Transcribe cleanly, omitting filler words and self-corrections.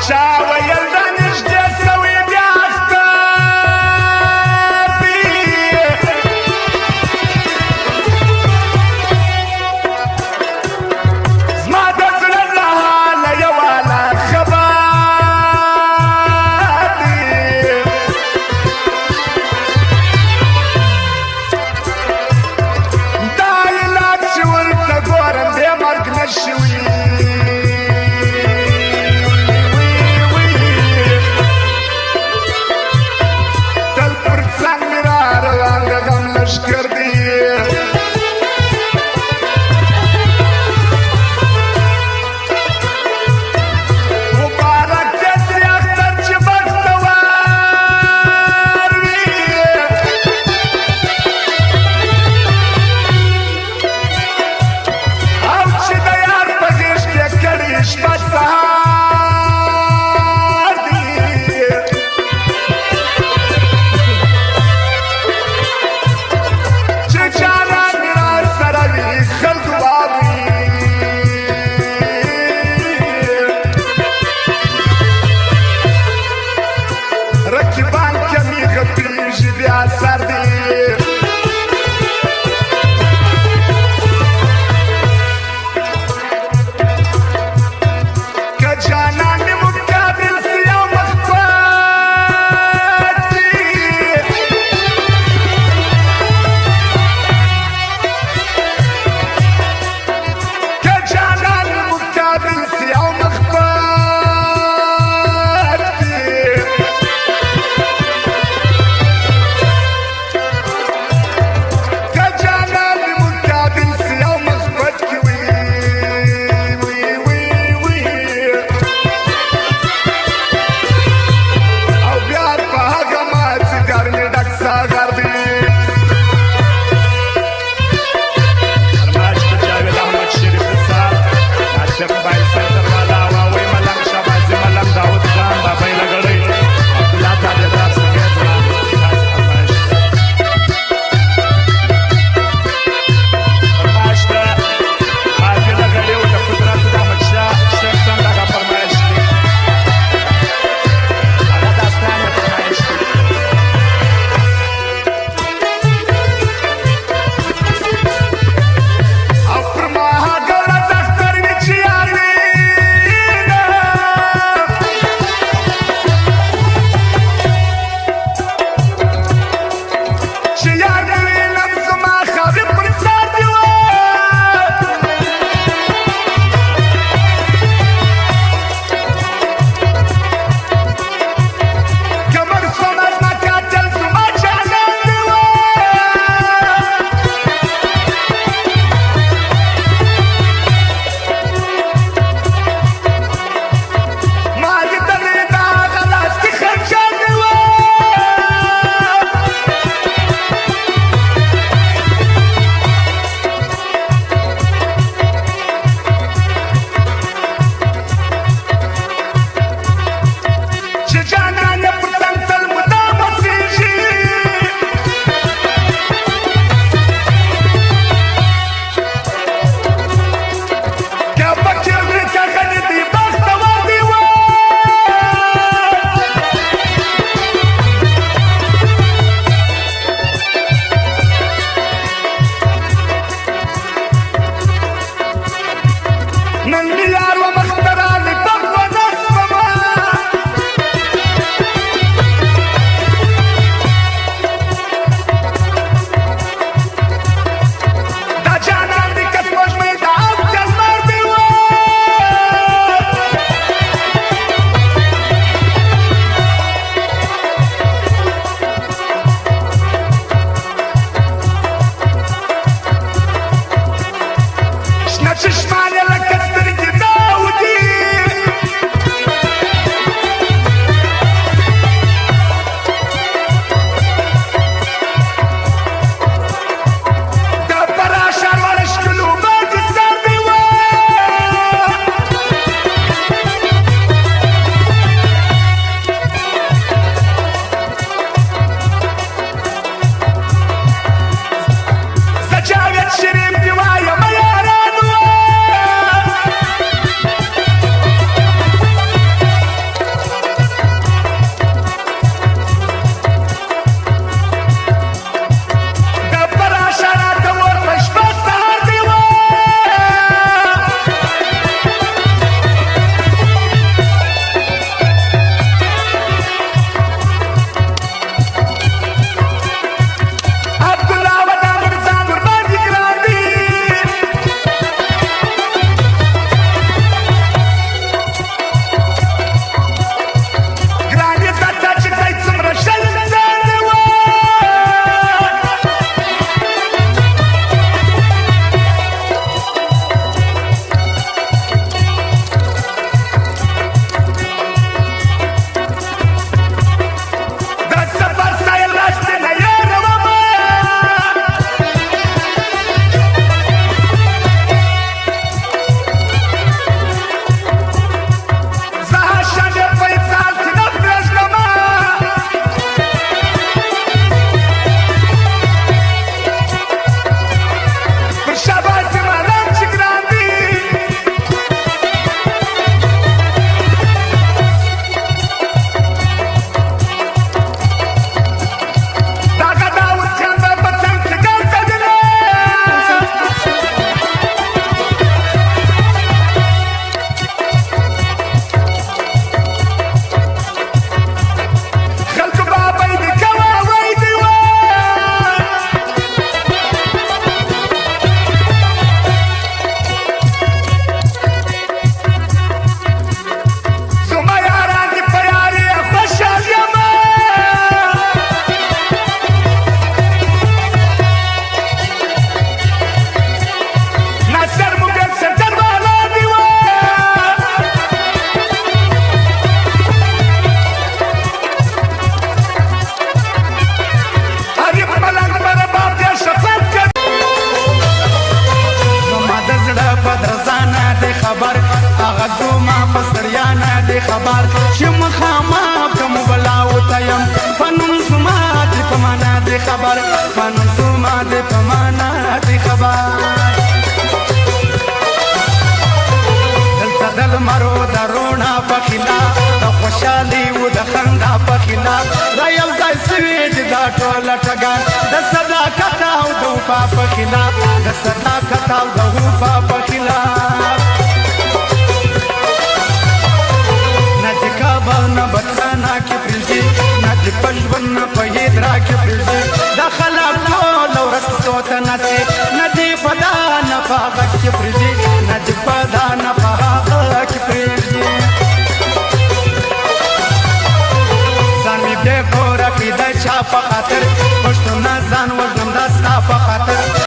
چا ویل دا نږدې سوي بیا اختر دي زما د زړه له حاله یواله خبر دي دا علت چې ورته ګورم بې مرګ نه شوي هغه زما په ستړیا نه دی خبر چې مخامخ کوم بلاو ته یم فنون زما دې په معنا دی خبر فنون زما دې په معنا دی خبر دلته د لمرو د روڼا په خلاف د خوشحالي و د خندا په خلاف را یو ځای سوي چې دا ټوله ټګان د صداقت او د وفا په خلاف د صداقت او د وفا په خلاف نه د کعبه نه بتخانه کې پرېږدي نه د په ژوند نه په هدرا کې پرېږدي دا خلک ټوله ورځ کیسو ته نڅي نه دې په دا نه په هغه کې پرېږدي نه دې په دا نه په هغه کې پرېږدي ځان مې دې ګوره کې د چا په